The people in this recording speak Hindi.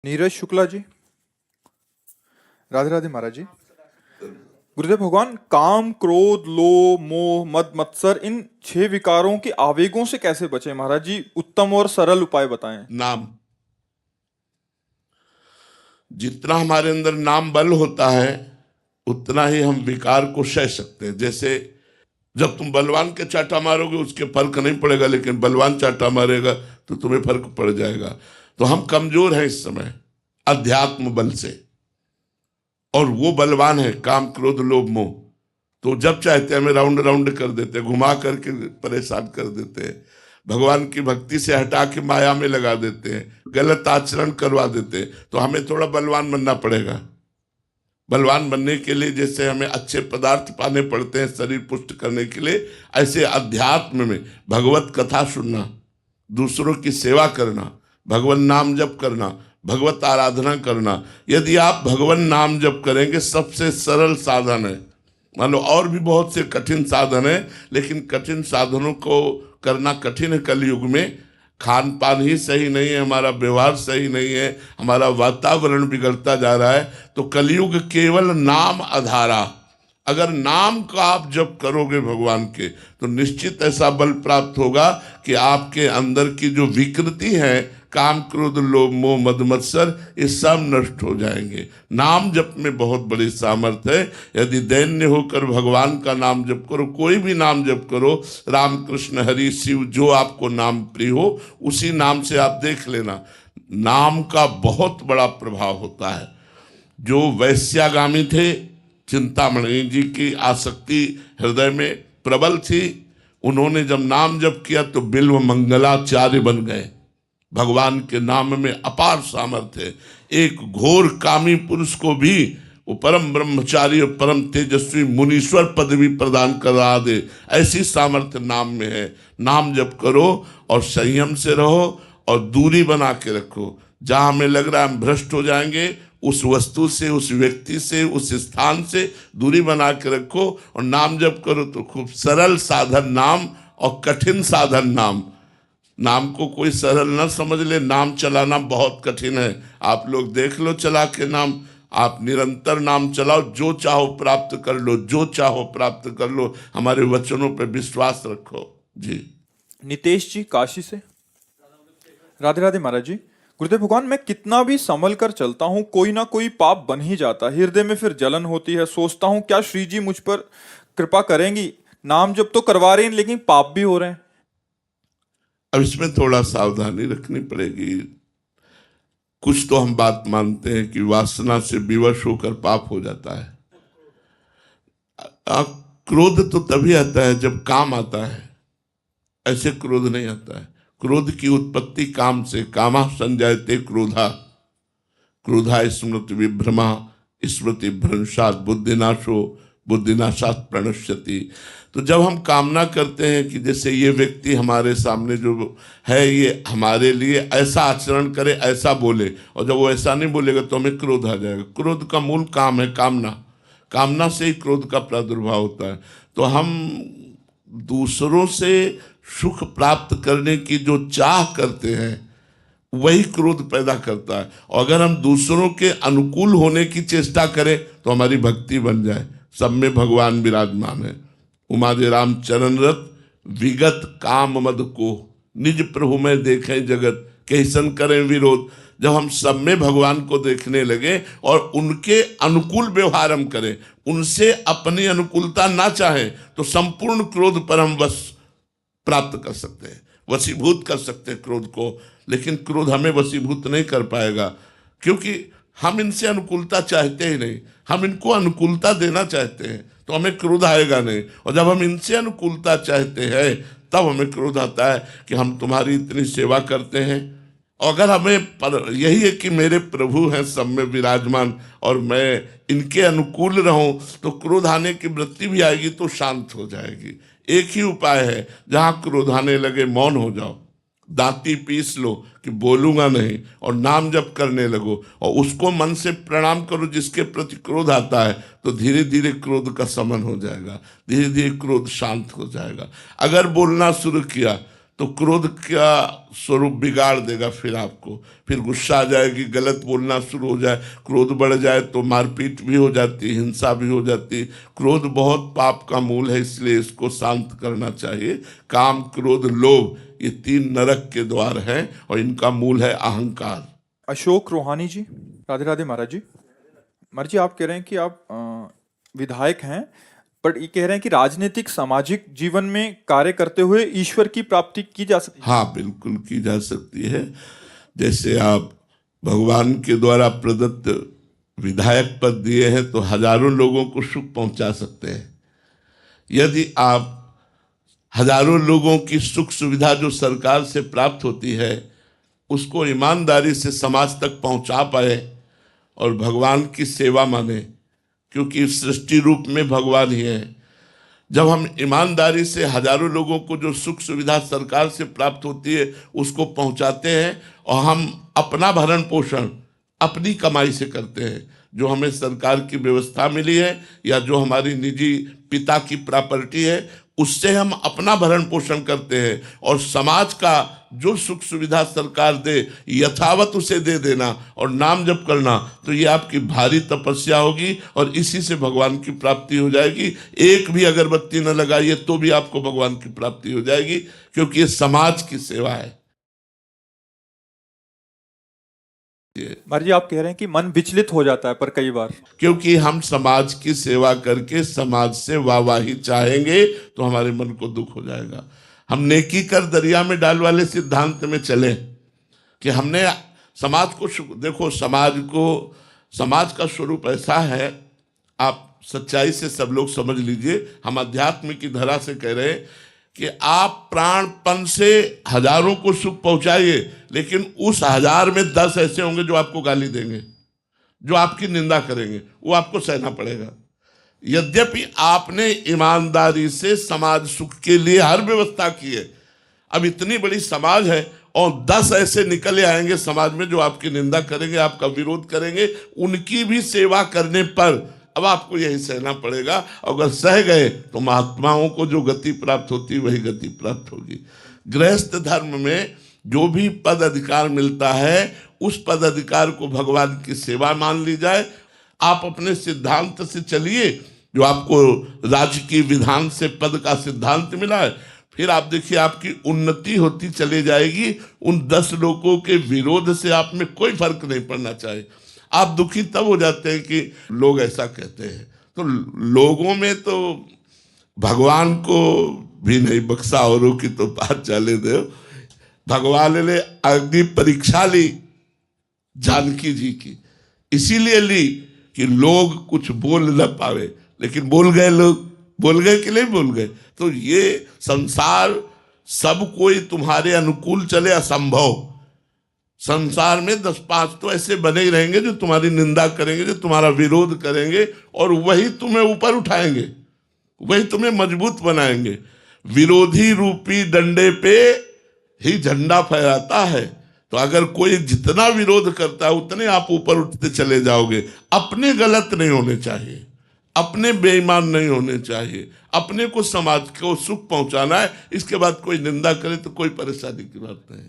नीरज शुक्ला जी। राधे राधे महाराज जी। गुरुदेव भगवान, काम क्रोध लोभ मोह मद मत्सर इन 6 विकारों के आवेगों से कैसे बचे महाराज जी? उत्तम और सरल उपाय बताएं। नाम। जितना हमारे अंदर नाम बल होता है उतना ही हम विकार को सह सकते हैं। जैसे जब तुम बलवान के चाटा मारोगे उसके फर्क नहीं पड़ेगा, लेकिन बलवान चाटा मारेगा तो तुम्हें फर्क पड़ जाएगा। तो हम कमजोर हैं इस समय अध्यात्म बल से, और वो बलवान है काम क्रोध लोभ मोह। तो जब चाहते हैं हमें राउंड राउंड कर देते हैं, घुमा करके परेशान कर देते हैं, भगवान की भक्ति से हटा के माया में लगा देते हैं, गलत आचरण करवा देते हैं। तो हमें थोड़ा बलवान बनना पड़ेगा। बलवान बनने के लिए जैसे हमें अच्छे पदार्थ पाने पड़ते हैं शरीर पुष्ट करने के लिए, ऐसे अध्यात्म में भगवत कथा सुनना, दूसरों की सेवा करना, भगवान नाम जप करना, भगवत आराधना करना। यदि आप भगवान नाम जप करेंगे, सबसे सरल साधन है। मान लो और भी बहुत से कठिन साधन है, लेकिन कठिन साधनों को करना कठिन है कलयुग में। खान पान ही सही नहीं है, हमारा व्यवहार सही नहीं है, हमारा वातावरण बिगड़ता जा रहा है। तो कलयुग केवल नाम आधारा। अगर नाम का आप जप करोगे भगवान के, तो निश्चित ऐसा बल प्राप्त होगा कि आपके अंदर की जो विकृति है, काम क्रोध लोभ मोह मद मत्सर, ये सब नष्ट हो जाएंगे। नाम जप में बहुत बड़ी सामर्थ्य है। यदि दैन्य होकर भगवान का नाम जप करो, कोई भी नाम जप करो, राम कृष्ण हरि शिव, जो आपको नाम प्रिय हो उसी नाम से आप देख लेना, नाम का बहुत बड़ा प्रभाव होता है। जो वैश्यागामी थे, चिंतामणि जी की आसक्ति हृदय में प्रबल थी, उन्होंने जब नाम जप किया तो बिल्व मंगलाचार्य बन गए। भगवान के नाम में अपार सामर्थ्य है। एक घोर कामी पुरुष को भी वो परम ब्रह्मचारी और परम तेजस्वी मुनीश्वर पदवी प्रदान करा दे, ऐसी सामर्थ्य नाम में है। नाम जप करो और संयम से रहो और दूरी बना के रखो। जहां हमें लग रहा है हम भ्रष्ट हो जाएंगे, उस वस्तु से, उस व्यक्ति से, उस स्थान से दूरी बना के रखो और नाम जप करो। तो खूब सरल साधन नाम और कठिन साधन नाम। नाम को कोई सरल ना समझ ले, नाम चलाना बहुत कठिन है। आप लोग देख लो चला के नाम, आप निरंतर नाम चलाओ, जो चाहो प्राप्त कर लो, जो चाहो प्राप्त कर लो। हमारे वचनों पर विश्वास रखो जी। नितेश जी काशी से। राधे राधे महाराज जी। गुरुदेव भगवान, मैं कितना भी संभल कर चलता हूँ, कोई ना कोई पाप बन ही जाता है। हृदय में फिर जलन होती है। सोचता हूँ क्या श्री जी मुझ पर कृपा करेंगी? नाम जब तो करवा रहे हैं, लेकिन पाप भी हो रहे हैं। अब इसमें थोड़ा सावधानी रखनी पड़ेगी। कुछ तो हम बात मानते हैं कि वासना से विवश होकर पाप हो जाता है। क्रोध तो तभी आता है जब काम आता है, ऐसे क्रोध नहीं आता है। क्रोध की उत्पत्ति काम से, कामा संजायते क्रोधा, क्रोधा स्मृति विभ्रमा, स्मृति भ्रंशात बुद्धिनाशो, बुद्धिनाशात प्रणश्यति। तो जब हम कामना करते हैं कि जैसे ये व्यक्ति हमारे सामने जो है, ये हमारे लिए ऐसा आचरण करे, ऐसा बोले, और जब वो ऐसा नहीं बोलेगा तो हमें क्रोध आ जाएगा। क्रोध का मूल काम है कामना। कामना से ही क्रोध का प्रादुर्भाव होता है। तो हम दूसरों से सुख प्राप्त करने की जो चाह करते हैं, वही क्रोध पैदा करता है। और अगर हम दूसरों के अनुकूल होने की चेष्टा करें तो हमारी भक्ति बन जाए। सब में भगवान विराजमान है। उमादे राम चरण रत विगत काम मद को, निज प्रभु में देखें जगत, कैसन करें विरोध। जब हम सब में भगवान को देखने लगे और उनके अनुकूल व्यवहार हम करें, उनसे अपनी अनुकूलता ना चाहें, तो संपूर्ण क्रोध पर हम वश प्राप्त कर सकते हैं, वशीभूत कर सकते हैं क्रोध को। लेकिन क्रोध हमें वशीभूत नहीं कर पाएगा, क्योंकि हम इनसे अनुकूलता चाहते ही नहीं। हम इनको अनुकूलता देना चाहते हैं तो हमें क्रोध आएगा नहीं। और जब हम इनसे अनुकूलता चाहते हैं तब हमें क्रोध आता है कि हम तुम्हारी इतनी सेवा करते हैं। अगर हमें यही है कि मेरे प्रभु हैं सब में विराजमान और मैं इनके अनुकूल रहूं, तो क्रोध आने की वृत्ति भी आएगी तो शांत हो जाएगी। एक ही उपाय है, जहां क्रोध आने लगे मौन हो जाओ, दांती पीस लो कि बोलूंगा नहीं, और नाम जप करने लगो और उसको मन से प्रणाम करो जिसके प्रति क्रोध आता है। तो धीरे धीरे क्रोध का शमन हो जाएगा, धीरे धीरे क्रोध शांत हो जाएगा। अगर बोलना शुरू किया तो क्रोध का स्वरूप बिगाड़ देगा, फिर आपको फिर गुस्सा आ जाएगी, गलत बोलना शुरू हो जाए, क्रोध बढ़ जाए तो मारपीट भी हो जाती, हिंसा भी हो जाती। क्रोध बहुत पाप का मूल है, इसलिए इसको शांत करना चाहिए। काम, क्रोध, लोभ, ये 3 नरक के द्वार हैं और इनका मूल है अहंकार। अशोक रोहानी जी, राधे राधे महाराज जी। महाराज जी, आप कह रहे हैं कि आप विधायक हैं, बट ये कह रहे हैं कि राजनीतिक सामाजिक जीवन में कार्य करते हुए ईश्वर की प्राप्ति की जा सकती है। हाँ, बिल्कुल की जा सकती है। जैसे आप भगवान के द्वारा प्रदत्त विधायक पद दिए हैं तो हजारों लोगों को सुख पहुंचा सकते हैं। यदि आप हजारों लोगों की सुख सुविधा जो सरकार से प्राप्त होती है उसको ईमानदारी से समाज तक पहुंचा पाए और भगवान की सेवा माने, क्योंकि सृष्टि रूप में भगवान ही है। जब हम ईमानदारी से हजारों लोगों को जो सुख सुविधा सरकार से प्राप्त होती है उसको पहुंचाते हैं और हम अपना भरण पोषण अपनी कमाई से करते हैं, जो हमें सरकार की व्यवस्था मिली है या जो हमारी निजी पिता की प्रॉपर्टी है उससे हम अपना भरण पोषण करते हैं, और समाज का जो सुख सुविधा सरकार दे यथावत उसे दे देना और नाम जप करना, तो ये आपकी भारी तपस्या होगी और इसी से भगवान की प्राप्ति हो जाएगी। एक भी अगरबत्ती न लगाइए तो भी आपको भगवान की प्राप्ति हो जाएगी, क्योंकि ये समाज की सेवा है। महाराज जी, आप कह रहे हैं कि मन विचलित हो जाता है पर कई बार, क्योंकि हम समाज की सेवा करके समाज से वाहवाही चाहेंगे तो हमारे मन को दुख हो जाएगा। हम नेकी कर दरिया में डाल वाले सिद्धांत में चलें कि हमने समाज को देखो, समाज का स्वरूप ऐसा है, आप सच्चाई से सब लोग समझ लीजिए। हम अध्यात्म की धरा से कह रहे हैं कि आप प्राणपन से हजारों को सुख पहुंचाइए, लेकिन उस 1000 में 10 ऐसे होंगे जो आपको गाली देंगे, जो आपकी निंदा करेंगे, वो आपको सहना पड़ेगा। यद्यपि आपने ईमानदारी से समाज सुख के लिए हर व्यवस्था की है, अब इतनी बड़ी समाज है और 10 ऐसे निकले आएंगे समाज में जो आपकी निंदा करेंगे, आपका विरोध करेंगे, उनकी भी सेवा करने पर अब आपको यही सहना पड़ेगा। अगर सह गए तो महात्माओं को जो गति प्राप्त होती वही गति प्राप्त होगी। गृहस्थ धर्म में जो भी पद अधिकार मिलता है उस पद अधिकार को भगवान की सेवा मान ली जाए। आप अपने सिद्धांत से चलिए, जो आपको राजकीय विधान से पद का सिद्धांत मिला है, फिर आप देखिए आपकी उन्नति होती चली जाएगी। उन 10 लोगों के विरोध से आप में कोई फर्क नहीं पड़ना चाहिए। आप दुखी तब हो जाते हैं कि लोग ऐसा कहते हैं, तो लोगों में तो भगवान को भी नहीं बख्शा, औरों की तो बात चले दो। भगवान ने अग्नि परीक्षा ली जानकी जी की, इसीलिए ली कि लोग कुछ बोल न पावे, लेकिन बोल गए लोग, बोल गए कि नहीं बोल गए। तो ये संसार सब कोई तुम्हारे अनुकूल चले असंभव। संसार में 10-5 तो ऐसे बने ही रहेंगे जो तुम्हारी निंदा करेंगे, जो तुम्हारा विरोध करेंगे, और वही तुम्हें ऊपर उठाएंगे, वही तुम्हें मजबूत बनाएंगे। विरोधी रूपी डंडे पे ही झंडा फहराता है। तो अगर कोई जितना विरोध करता है उतने आप ऊपर उठते चले जाओगे। अपने गलत नहीं होने चाहिए, अपने बेईमान नहीं होने चाहिए, अपने को समाज को सुख पहुंचाना है। इसके बाद कोई निंदा करे तो कोई परेशानी की बात नहीं।